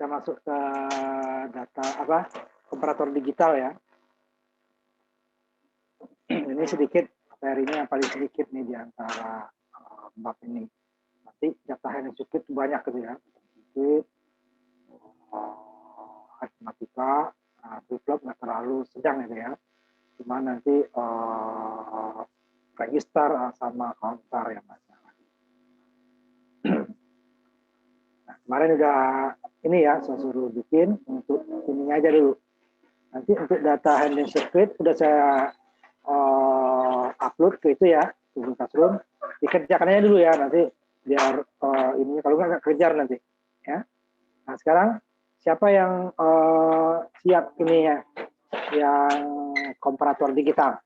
Kita masuk ke data komparator digital ya. Ini sedikit materinya yang paling sedikit nih di antara bab ini. Nanti data hanya sedikit banyak gitu ya. Sedikit matematika, develop nggak terlalu sedang gitu ya. Cuma nanti register sama counter yang masalah. Nah, kemarin udah ini ya, saya suruh bikin untuk ininya aja dulu. Nanti untuk data handling circuit udah saya upload ke itu ya, Google Classroom. Dikerjakan aja dulu ya, nanti biar ini kalau nggak kejar nanti. Ya. Nah sekarang siapa yang siap ini ya, yang komparator digital?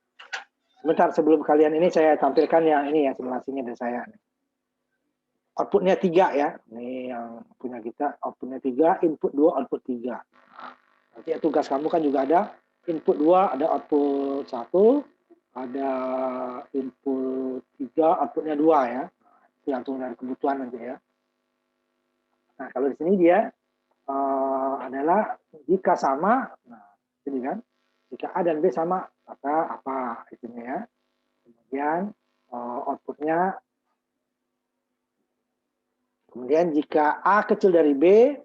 Sebentar sebelum kalian ini saya tampilkan yang ini ya simulasinya dari saya. Outputnya 3 ya, ini yang punya kita outputnya 3, input 2, output 3. Nanti tugas kamu kan juga ada input 2, ada output 1, ada input 3, outputnya 2 ya. Tergantung dari kebutuhan nanti ya. Nah kalau di sini dia adalah jika sama, nah ini kan, jika A dan B sama maka apa itunya ya. Kemudian outputnya, kemudian jika A kecil dari B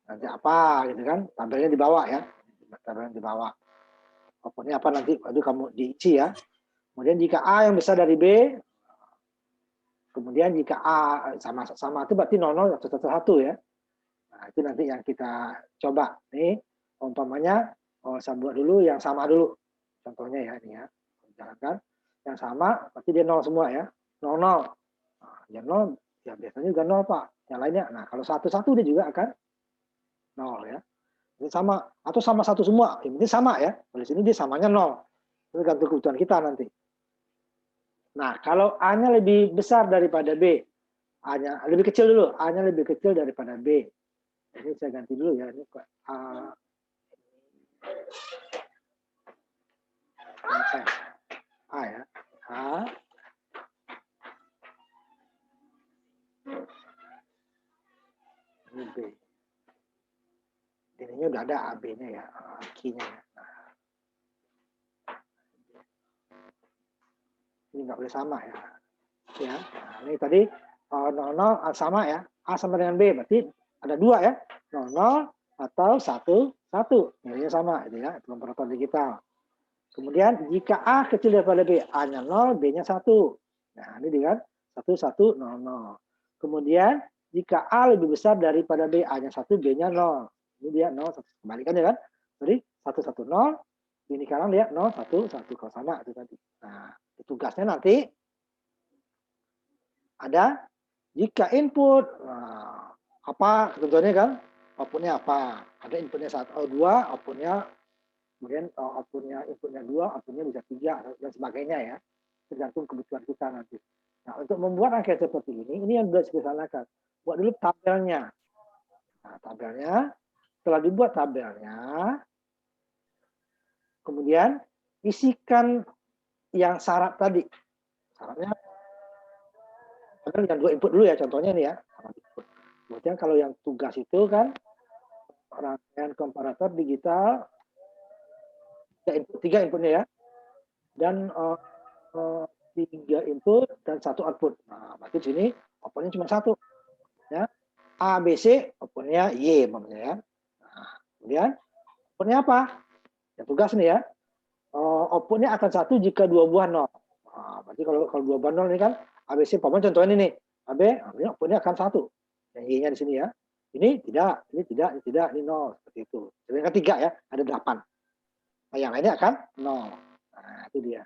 nanti apa gitu kan, tabelnya di bawah ya, tabelnya di bawah. Outputnya apa nanti, aduh kamu diisi ya. Kemudian jika A yang besar dari B, kemudian jika A sama itu berarti 00 atau 1 ya. Nah itu nanti yang kita coba nih, umpamanya saya buat dulu yang sama dulu, contohnya ya ini ya, jalankan yang sama berarti dia 0 semua ya, 00. Nah, yang 0 ya biasanya juga 0 Pak, yang lainnya. Nah kalau 1 dia juga akan 0 ya. Ini sama atau sama 1 semua, ini sama ya. Di sini dia samanya 0. Itu tergantung kebutuhan kita nanti. Nah, kalau A-nya lebih besar daripada B, A-nya lebih kecil dulu, A-nya lebih kecil daripada B. Ini saya ganti dulu ya, ini A ya, A. Ini B. Ininya udah ada AB-nya ya, key-nya ya. Ini nggak boleh sama ya. Ya, nah, ini tadi 00 sama ya, A sama dengan B, berarti ada 2 ya, 00 atau 1. Nilainya sama, itu ya, komparator digital. Kemudian jika A kecil daripada B, A-nya 0, B-nya 1. Nah, ini kan 1, 0. Kemudian jika A lebih besar daripada B, A-nya 1, B-nya 0. Ini dia 0, 1. Kembalikan ya kan? Jadi 1, 0. Ini sekarang dia 0, 1. Kalau sama itu tadi. Nah, tugasnya nanti ada jika input apa contohnya kan, outputnya apa? Ada inputnya 1, 2, outputnya kemudian outputnya inputnya 2, outputnya bisa 3 dan sebagainya ya, tergantung kebutuhan kita nanti. Nah untuk membuat angka seperti ini yang sudah disederhanakan. Buat dulu tabelnya. Nah tabelnya, setelah dibuat tabelnya, kemudian isikan yang syarat tadi. Syaratnya dengan 2 input dulu ya, contohnya nih ya. Kemudian kalau yang tugas itu kan rangkaian komparator digital 3 inputnya ya, dan 3 input dan 1 output. Nah, berarti di sini outputnya cuma 1 ya. A, B, C, outputnya Y maksudnya ya. Nah, kemudian outputnya apa? Ya tugas nih ya. Outputnya akan 1 jika 2 buah 0. Nah, berarti kalau 2 buah 0 ini kan A, B, C, contohnya ini nih. AB, outputnya akan 1. Yang Y-nya di sini ya. Ini tidak, ini 0. Seperti itu. Jadi kan 3 ya, ada 8. Nah, yang lainnya akan 0. Nah, itu dia.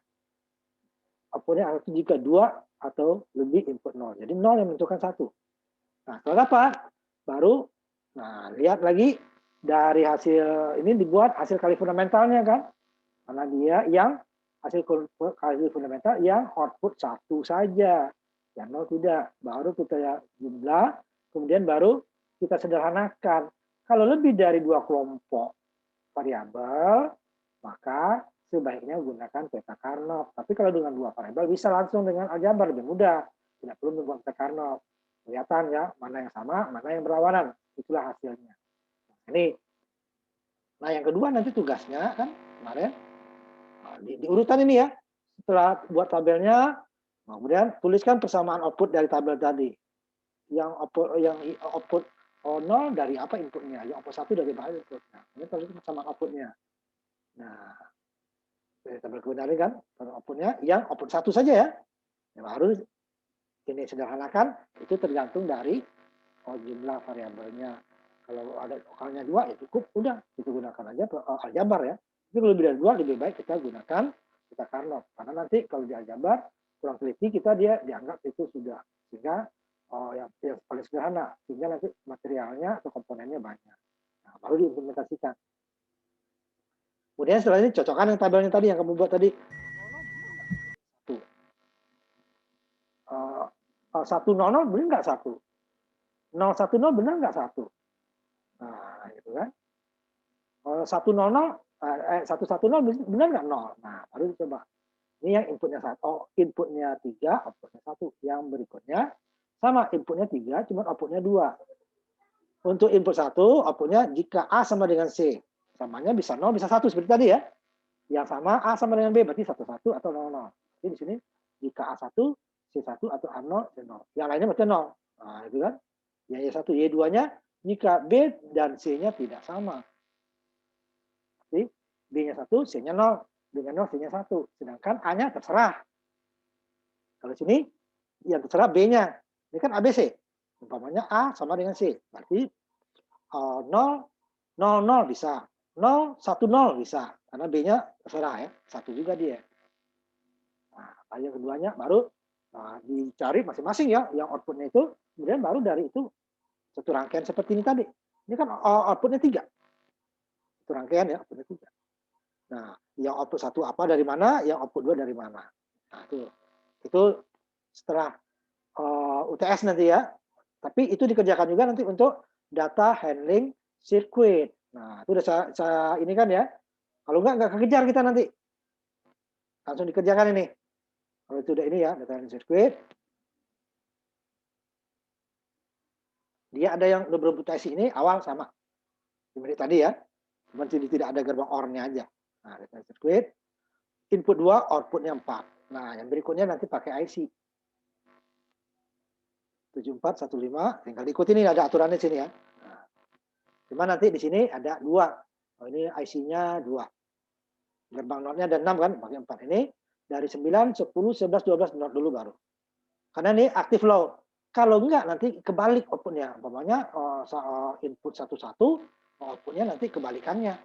Outputnya jika 2 atau lebih input 0. Jadi 0 yang menentukan 1. Nah, kalau dapat, baru lihat lagi dari hasil ini dibuat hasil kali fundamentalnya kan. Karena dia yang hasil kali fundamental yang output 1 saja. Yang 0 tidak. Baru kita jumlah, kemudian baru kita sederhanakan. Kalau lebih dari 2 kelompok variabel, maka sebaiknya gunakan peta Karnaugh. Tapi kalau dengan 2 variabel bisa langsung dengan aljabar, lebih mudah. Tidak perlu membuat peta Karnaugh. Kelihatan ya, mana yang sama, mana yang berlawanan. Itulah hasilnya. Ini. Nah, yang kedua nanti tugasnya kan kemarin di urutan ini ya. Setelah buat tabelnya, kemudian tuliskan persamaan output dari tabel tadi. Yang output 0 dari apa inputnya, yang output 1 dari apa inputnya. Ini tulis persamaan outputnya. Nah, dari tabel kebenaran kan, outputnya yang output 1 saja ya. Yang baru ini sederhanakan, itu tergantung dari jumlah variabelnya. Kalau ada lokalnya 2 ya cukup, udah kita gunakan aja aljabar ya. Tapi kalau lebih dari 2 lebih baik kita gunakan kita Carnot. Karena nanti kalau di aljabar kurang teliti kita dia dianggap itu sudah, sehingga yang paling sederhana, sehingga nanti materialnya atau komponennya banyak. Nah, baru diimplementasikan. Kemudian setelah ini cocokkan yang tabelnya tadi yang kamu buat tadi. 100 benar nggak 1? 010 benar nggak 1? Nah, gitu kan. 110 benar nggak 0? Nah, baru coba. Ini yang inputnya 1. Oh, inputnya 3, outputnya 1. Yang berikutnya sama, inputnya 3, cuma outputnya 2. Untuk input 1, outputnya jika A sama dengan C. Samanya bisa 0, bisa 1 seperti tadi ya. Yang sama A sama dengan B berarti 1, 1 atau 0, 0. Jadi di sini jika A1, C1 atau A0, C0. Yang lainnya berarti 0. Nah, itu kan. Yang Y1, Y2-nya jika B dan C-nya tidak sama. Jadi B-nya 1, C-nya 0. B-nya 0, C-nya 1. Sedangkan A-nya terserah. Kalau sini, yang terserah B-nya. Ini kan ABC. Umpamanya A sama dengan C. Berarti 0, 0, 0 bisa. 0, 1, 0 bisa. Karena B-nya terserah ya. 1 juga dia. Nah, yang keduanya baru dicari masing-masing ya. Yang outputnya itu. Kemudian baru dari itu satu rangkaian seperti ini tadi. Ini kan outputnya 3. Satu rangkaian ya, outputnya 3. Nah, yang output 1 apa dari mana, yang output 2 dari mana. Nah, itu setelah UTS nanti ya. Tapi itu dikerjakan juga nanti untuk data handling circuit. Nah, itu udah saya ini kan ya. Kalau nggak kekejar kita nanti. Langsung dikerjakan ini. Kalau itu udah ini ya, data handling circuit. Dia ada yang udah bermutasi ini awal sama. Seperti tadi ya. Cuma tidak ada gerbang OR-nya aja. Nah, data handling circuit. Input 2, outputnya 4. Nah, yang berikutnya nanti pakai IC. 7415, tinggal ikuti ini ada aturannya sini ya. Nah, cuma nanti di sini ada 2. Oh, ini IC-nya 2. Gerbang NOT-nya ada 6 kan, pakai 4 ini. Dari 9, 10, 11, 12 NOT dulu baru. Karena ini active low. Kalau enggak nanti kebalik outputnya. Umpamanya input 11, outputnya nanti kebalikannya.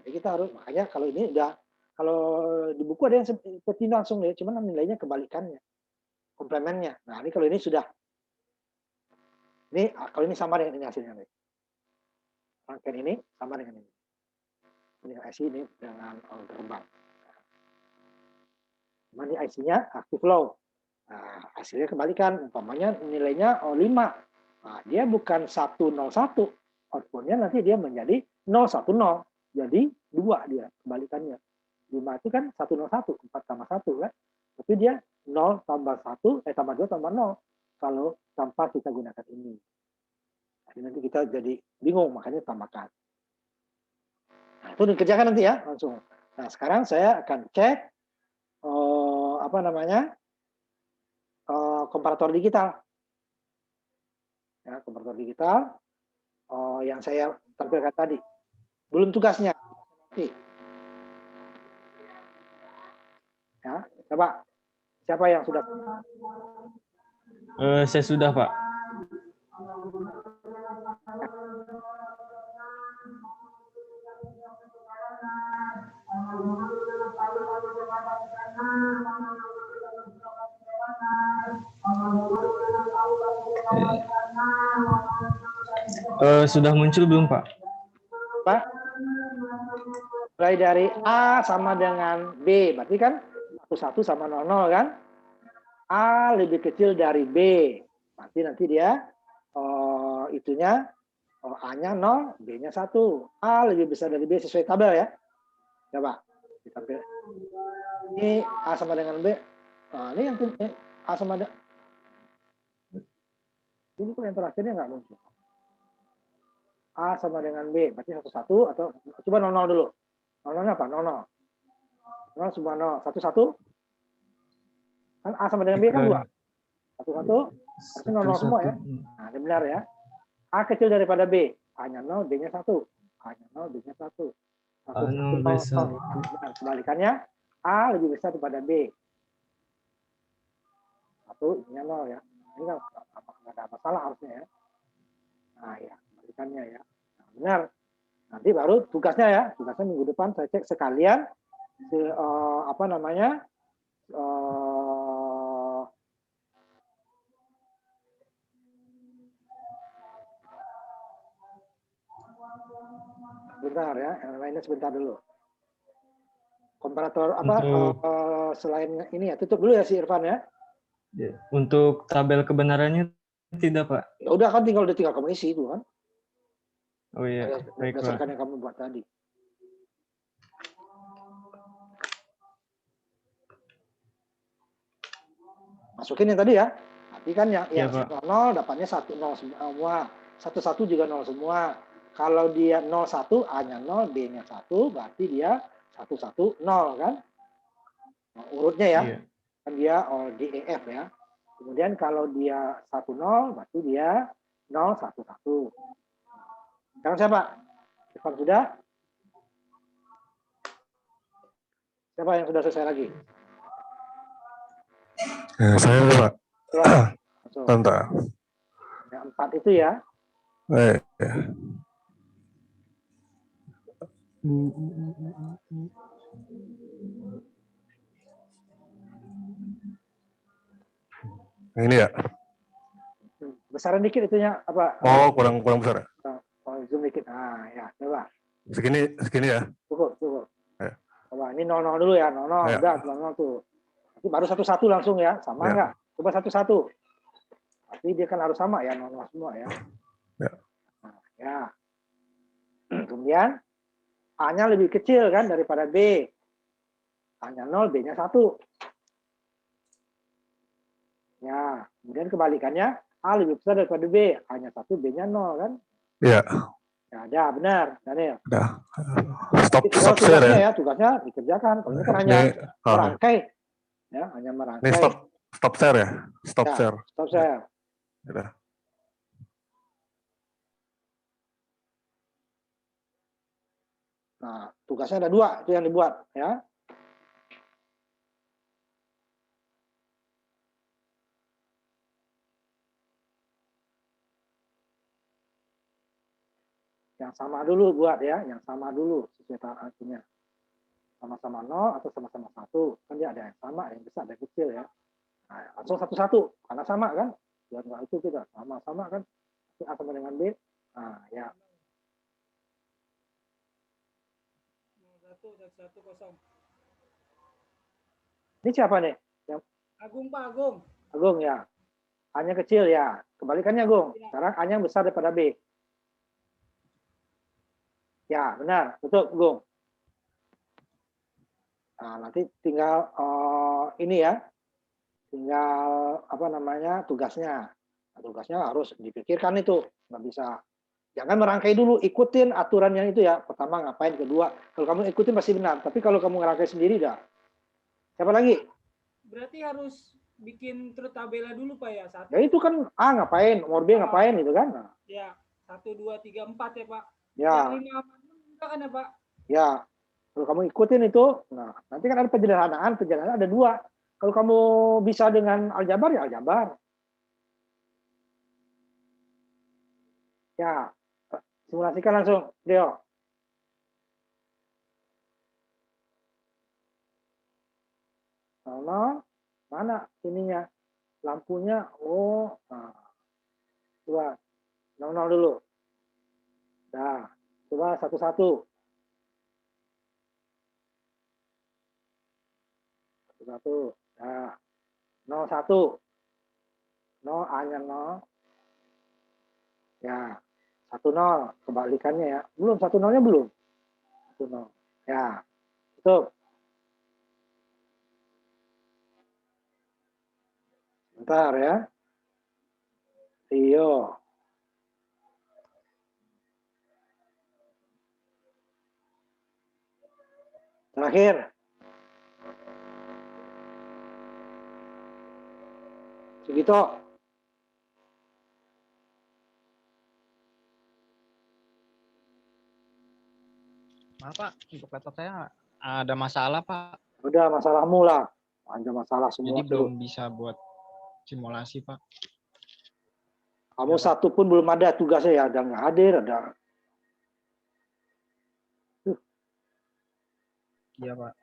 Jadi kita harus, makanya kalau ini udah, kalau di buku ada yang seperti langsung ya, cuman nilainya kebalikannya. Komplemennya. Nah, ini kalau ini sudah. Ini kalau ini sama dengan ini hasilnya nih. Rangkaian ini sama dengan ini. Ini IC ini dengan gerbang. Nah, ini IC-nya active low. Nah, hasilnya kebalikan. Umpamanya nilainya 5. Nah, dia bukan 101. Outputnya nanti dia menjadi 010. Jadi 2 dia kebalikannya. 5 itu kan 101, 4 tambah 1 kan. Tapi dia 0 tambah 1, tambah 2 tambah 0. Kalau tanpa kita gunakan ini. Nanti kita jadi bingung, makanya tambahkan. Nah, itu dikerjakan nanti ya, langsung. Nah, sekarang saya akan cek komparator digital. Ya, komparator digital yang saya tampilkan tadi. Belum tugasnya. Ya, coba. Siapa yang sudah? Saya sudah, Pak. Sudah muncul belum, Pak? Pak, mulai dari A sama dengan B, berarti kan 1 sama 00 kan? A lebih kecil dari B, berarti nanti dia itunya A-nya 0, B-nya 1. A lebih besar dari B sesuai tabel ya. Coba ditampil. Ini A sama dengan B. Nah, ini yang A sama dengan ini kok yang terakhirnya nggak muncul. A sama dengan B, berarti 1, atau coba 00 dulu. 00-nya apa? 00. 0 semua 0. 1, kan A sama dengan B kan 2. 1, harusnya 00 semua ya. Nah, ini benar ya. A kecil daripada B. A-nya 0, B-nya 1. A-nya 0, B-nya 1. 1, 1, 0. Nah, kebalikannya, A lebih besar daripada B. 1, ini 0 ya. Ini kan nggak ada masalah harusnya ya. Nah ya, kebalikannya ya. Nah, benar. Nanti baru tugasnya ya. Tugasnya minggu depan saya cek sekalian. Apa namanya? Bentar ya, yang lainnya sebentar dulu. Komparator apa selain ini ya, tutup dulu ya si Irfan ya. Untuk tabel kebenarannya tidak, Pak. Ya udah kan tinggal kamu isi itu kan. Oh iya, baik, berdasarkan Pak. yang kamu buat tadi. Masukin yang tadi ya. Nanti kan yang Ya, 0 dapatnya 1, 0 semua. 1 juga 0 semua. Kalau dia 01, A-nya 0, B-nya 1, berarti dia 1, 0 kan? Nah, urutnya ya. Iya. Kan dia D, E, F ya. Kemudian kalau dia 1, 0, berarti dia 0, 1, 1. Sekarang siapa? Irfan sudah? Siapa yang sudah selesai lagi? Saya Pak. Bentar. Yang 4 itu ya. Ini ya. Besaran dikit itunya apa? Oh, kurang besar. Oh, zoom dikit. Nah, ya, coba. Segini ya. Cukup. Ya. Coba ini 00 dulu ya, 00. Ya. Udah, 00 tuh. Nanti baru 1, 1 langsung ya. Sama enggak? Coba 1, 1. Tapi dia kan harus sama ya, 00 semua ya. Ya. Nah, ya. Kemudian A-nya lebih kecil kan daripada B. A-nya 0, B-nya 1. Ya, kemudian kebalikannya A lebih besar daripada B. A-nya 1, B-nya 0 kan? Iya. Ya, ada benar, Daniel. Udah. Stop tugasnya share ya. Tugasnya dikerjakan. Kalau ini kan hanya merangkai. Ya, hanya merangkai. Ini stop share ya. Stop ya, share. Stop share. Udah. Nah, tugasnya ada 2 itu yang dibuat ya. Yang sama dulu buat ya, yang sama dulu sesuai artinya. Sama-sama 0 atau sama-sama 1. Kan dia ada yang sama, yang besar, ada yang kecil ya. Nah, langsung 1, 1 karena sama kan? Buat nggak itu kita sama-sama kan? A sama dengan B. Nah, ya. 1, 0. Ini siapa nih? Yang Agung, Pak Agung. Agung ya. A-nya kecil ya. Kebalikannya Agung. Sekarang A-nya besar daripada B. Ya, benar. Betul, Agung. Nah, nanti tinggal ini ya. Tinggal apa namanya tugasnya. Nah, tugasnya harus dipikirkan itu. Nggak bisa. Jangan merangkai dulu. Ikutin aturan yang itu ya. Pertama ngapain, kedua. Kalau kamu ikutin pasti benar. Tapi kalau kamu ngerangkai sendiri dah. Siapa lagi? Berarti harus bikin truth tabela dulu Pak ya. Ya itu kan A ngapain, nomor B ngapain gitu kan. Nah. Ya, 1, 2, 3, 4 ya Pak. Ya. Yang 5 enggak kan ya Pak? Ya. Kalau kamu ikutin itu, nah nanti kan ada penjelasan ada 2. Kalau kamu bisa dengan aljabar ya aljabar. Ya, simulasikan langsung, Leo. Mana ininya? Lampunya, nah. Coba 00 dulu. Nah, coba 1, 1. 1. Nah, 01. 0 A-nya 0. Ya, 1-0 kebalikannya ya. Belum 1-0-nya belum. 1-0. Ya. Tutup. Bentar ya. Rio. Terakhir. Sugito. Maaf Pak, untuk laptop saya ada masalah Pak. Udah masalahmu lah. Ada masalah semua. Jadi belum bisa buat simulasi Pak. Kamu Ya, Pak. satu pun belum ada tugasnya ya, ada nggak hadir, ada. Iya Pak.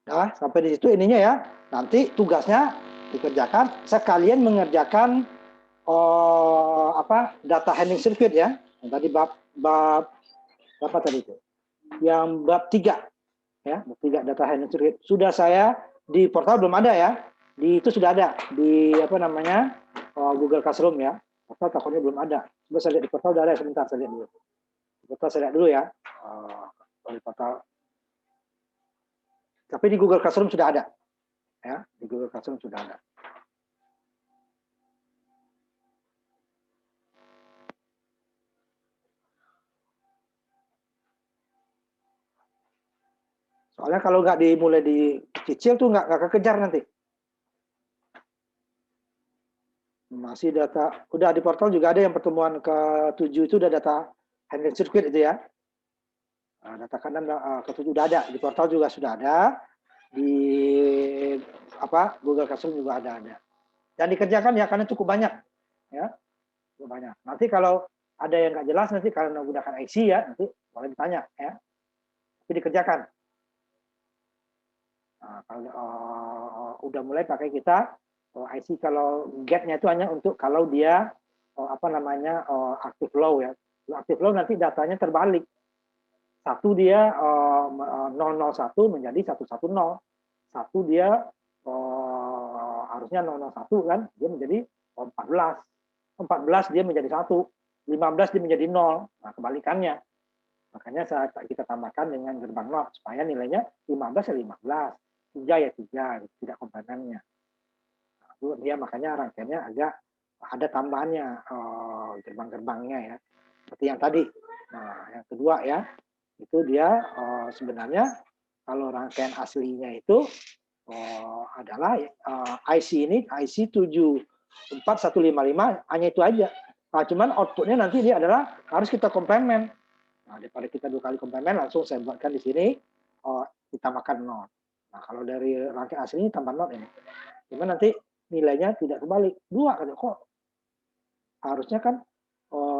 Nah, sampai di situ ininya ya. Nanti tugasnya dikerjakan sekalian mengerjakan data handling circuit ya. Yang tadi bab apa tadi itu? Yang bab 3 ya, bab 3 data handling circuit. Sudah saya di portal belum ada ya. Di itu sudah ada di apa namanya? Google Classroom ya. Portal takutnya belum ada. Coba saya lihat di portal udah ada, sebentar saya lihat dulu. Di portal saya lihat dulu ya. Di portal. Tapi di Google Classroom sudah ada. Ya, di Google Classroom sudah ada. Soalnya kalau nggak dimulai di cicil tuh nggak kekejar nanti. Masih data, udah di portal juga ada yang pertemuan ke-7 itu udah data handling circuit itu ya. Data kanan ke-7 udah ada, di portal juga sudah ada, di Google Classroom juga ada. Dan dikerjakan ya karena cukup banyak, ya, cukup banyak. Nanti kalau ada yang nggak jelas nanti kalau menggunakan IC ya nanti boleh ditanya ya, tapi dikerjakan. Nah, kalau udah mulai pakai kita IC kalau get-nya itu hanya untuk kalau dia active low ya. Active low nanti datanya terbalik. Satu dia 001 menjadi 110. Satu dia harusnya 001 kan, dia menjadi 14. 14 dia menjadi 1. 15 dia menjadi 0. Nah, kebalikannya. Makanya kita tambahkan dengan gerbang not supaya nilainya 15 ya 15. 3 ya 3, tidak komplemennya. Nah, dia makanya rangkaiannya agak ada tambahannya gerbang-gerbangnya ya. Seperti yang tadi. Nah, yang kedua ya, itu dia sebenarnya kalau rangkaian aslinya itu adalah IC ini IC 74155 hanya itu aja. Nah, cuman outputnya nanti dia adalah harus kita komplement. Nah, daripada kita 2 kali komplement langsung saya buatkan di sini ditambahkan not. Nah, kalau dari rangkaian asli ini tambah not ini. Cuman nanti nilainya tidak kebalik. 2 kan kok harusnya kan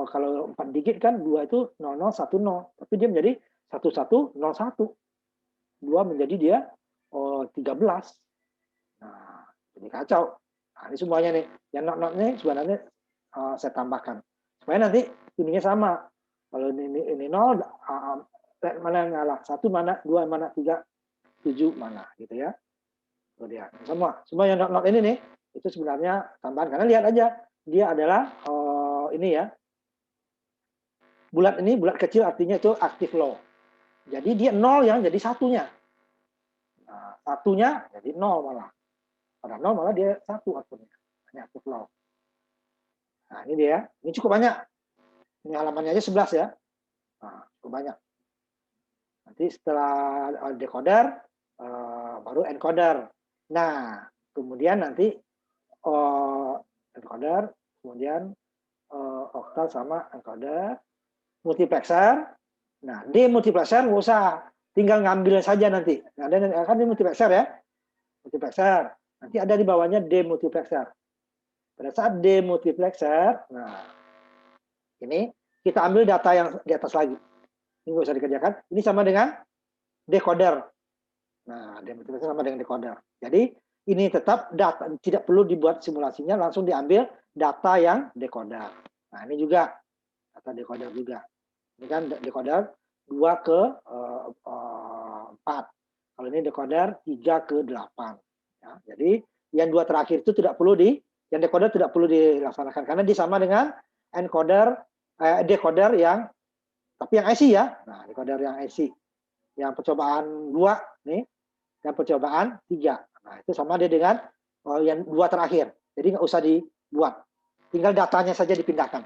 kalau 4 digit kan 2 itu 0010, tapi dia menjadi 1101. 2 menjadi dia 13. Nah, jadi kacau. Nah, ini semuanya nih. Yang not-notnya sebenarnya saya tambahkan. Supaya nanti ininya sama. Kalau ini 0, mana yang ngalah? 1 mana, 2 mana, 3, 7 mana gitu ya. Itu dia. Semua yang not-not ini nih itu sebenarnya tambahan karena lihat aja dia adalah ini ya. Bulat ini bulat kecil artinya itu active low. Jadi dia 0 yang jadi satunya. Nah, satunya jadi 0 malah. Pada 0 malah dia 1 outputnya. Hanya active low. Nah, ini dia. Ini cukup banyak. Ini halamannya aja 11 ya. Nah, cukup banyak. Nanti setelah decoder baru encoder. Nah, kemudian nanti encoder, kemudian octal sama encoder, multiplexer. Nah, demultiplexer nggak usah, tinggal ngambil saja nanti. Nah, dan kan di multiplexer ya, multiplexer. Nanti ada di bawahnya demultiplexer. Pada saat demultiplexer, nah ini kita ambil data yang di atas lagi. Ini nggak usah dikerjakan. Ini sama dengan decoder. Nah, demultiplexer sama dengan decoder. Jadi ini tetap data, tidak perlu dibuat simulasinya, langsung diambil data yang decoder. Nah, ini juga data decoder juga. Ini kan decoder 2 ke 4. Kalau ini decoder 3 ke 8. Ya, jadi yang 2 terakhir itu tidak perlu yang decoder tidak perlu dilaksanakan karena dia sama dengan encoder decoder yang tapi yang IC ya. Nah, decoder yang IC. Yang percobaan 2 nih dan percobaan 3. Nah, itu sama dia dengan yang 2 terakhir. Jadi nggak usah dibuat. Tinggal datanya saja dipindahkan.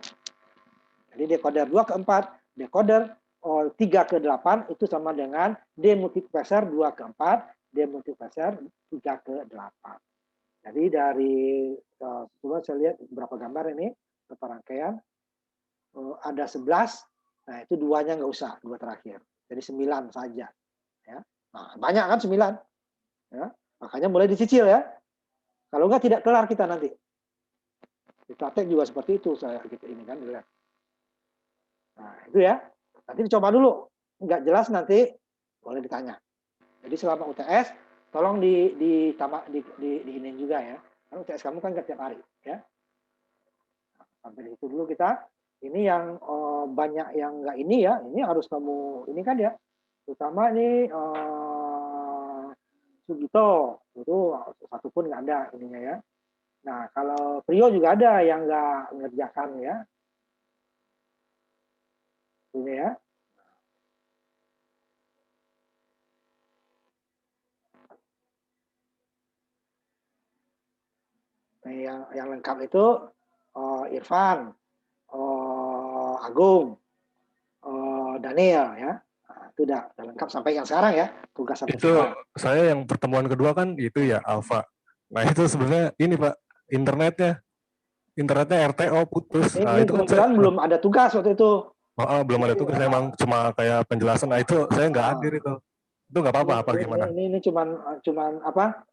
Jadi decoder 2 ke 4, decoder 3 ke 8 itu sama dengan demultiplexer 2 ke 4, demultiplexer 3 ke 8. Jadi dari coba saya lihat beberapa gambar ini, beberapa rangkaian. Ada 11, nah itu 2-nya nggak usah, 2 terakhir. Jadi 9 saja. Ya. Nah, banyak kan 9. Ya. Makanya mulai dicicil ya. Kalau nggak tidak kelar kita nanti. Di praktek juga seperti itu saya gitu ini kan dilihat. Nah, itu ya. Nanti dicoba dulu. Nggak jelas nanti boleh ditanya. Jadi selama UTS tolong di ini juga ya. Karena UTS kamu kan nggak tiap hari ya. Nah, sampai di situ dulu kita. Ini yang banyak yang nggak ini ya. Ini harus kamu ini kan ya. Terutama ini Sugito itu satu pun nggak ada ininya ya. Nah kalau Prio juga ada yang nggak ngerjakan ya. Ini ya. Nah, yang lengkap itu Irfan, Agung, Daniel ya. Nah, itu udah lengkap sampai yang sekarang ya. Tugas sampai Itu sekarang. saya yang pertemuan kedua kan itu ya Alfa. Nah itu sebenarnya ini Pak, internetnya RTO putus. Nah Ini itu kan saya kebetulan belum ada tugas waktu itu. belum ada tugas, saya emang cuma kayak penjelasan. Nah itu saya nggak hadir itu. Itu nggak apa-apa apa gimana? Ini cuman apa?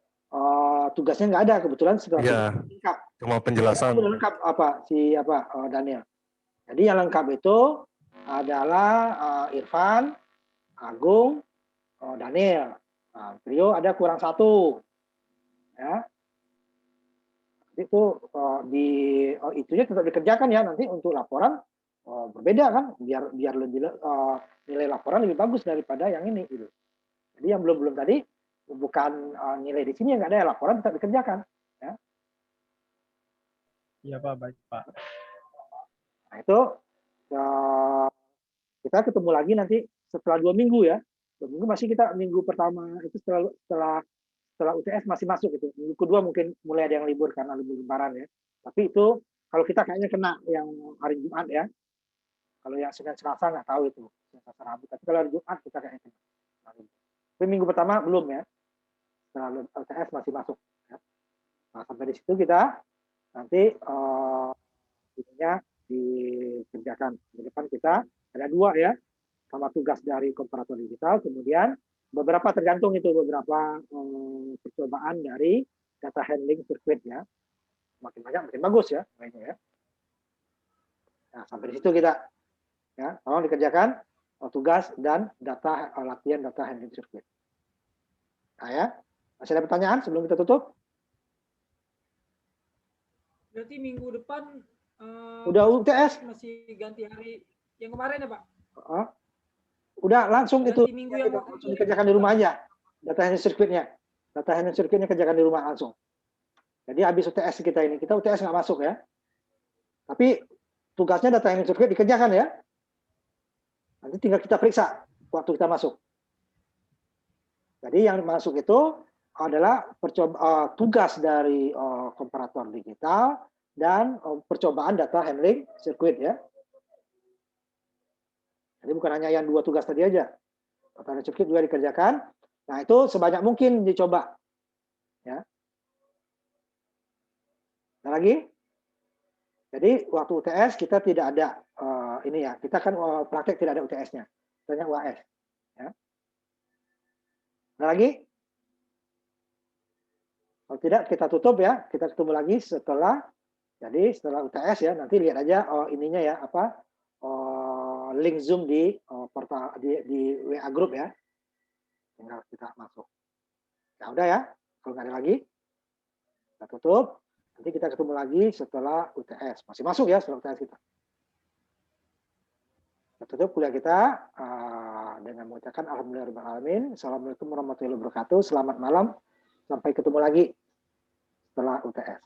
Tugasnya nggak ada kebetulan setelah Iya, lengkap. cuma penjelasan. Udah lengkap Daniel. Jadi yang lengkap itu adalah Irfan, Agung, Daniel. Nah, Trio ada kurang 1. Ya. Itu itunya tetap dikerjakan ya nanti untuk laporan berbeda kan biar lebih nilai laporan lebih bagus daripada yang ini gitu. Jadi yang belum tadi bukan nilai di sini yang nggak ada ya, laporan tetap dikerjakan. Ya. Iya Pak, baik Pak. Nah itu kita ketemu lagi nanti setelah 2 minggu ya. 2 minggu masih kita minggu pertama itu setelah UTS masih masuk itu. Minggu kedua mungkin mulai ada yang libur karena libur lebaran ya. Tapi itu kalau kita kayaknya kena yang hari Jumat ya. Kalau yang Senin Selasa nggak tahu itu. Selasa Rabu. Tapi kalau hari Jumat kita kayaknya kena. Tapi minggu pertama belum ya. Setelah UTS masih masuk. Ya. Nah, sampai di situ kita nanti ininya dikerjakan. Di depan kita ada 2 ya. Sama tugas dari komparator digital. Kemudian beberapa tergantung itu beberapa percobaan dari data handling sirkuit ya. Makin banyak makin bagus ya kayaknya ya. Nah, sampai di situ kita ya, tolong dikerjakan tugas dan data latihan data handling sirkuit. Nah ya, masih ada pertanyaan sebelum kita tutup? Berarti minggu depan udah UTS masih ganti hari yang kemarin ya Pak? Udah langsung Berarti itu minggu yang langsung dikerjakan di rumah aja. Data handling sirkuitnya. Data handling sirkuitnya kerjakan di rumah langsung. Jadi habis UTS kita ini, kita UTS nggak masuk ya. Tapi tugasnya data handling sirkuit dikerjakan ya. Nanti tinggal kita periksa waktu kita masuk. Jadi yang masuk itu adalah tugas dari komparator digital dan percobaan data handling sirkuit ya. Jadi bukan hanya yang 2 tugas tadi aja. Data handling sirkuit juga dikerjakan. Nah itu sebanyak mungkin dicoba. Ya. Ada lagi? Jadi waktu UTS kita tidak ada ini ya. Kita kan praktek tidak ada UTS-nya. Hanya UAS. Ya. Ada lagi? Kalau tidak kita tutup ya. Kita ketemu lagi setelah setelah UTS ya. Nanti lihat aja ininya ya apa link Zoom di WA group ya. Tinggal kita masuk. Ya udah ya. Kalau nggak ada lagi kita tutup. Nanti kita ketemu lagi setelah UTS. Masih masuk ya setelah UTS kita. Kita tutup kuliah kita dengan mengucapkan alhamdulillahirobbilalamin. Assalamualaikum warahmatullahi wabarakatuh. Selamat malam. Sampai ketemu lagi setelah UTS.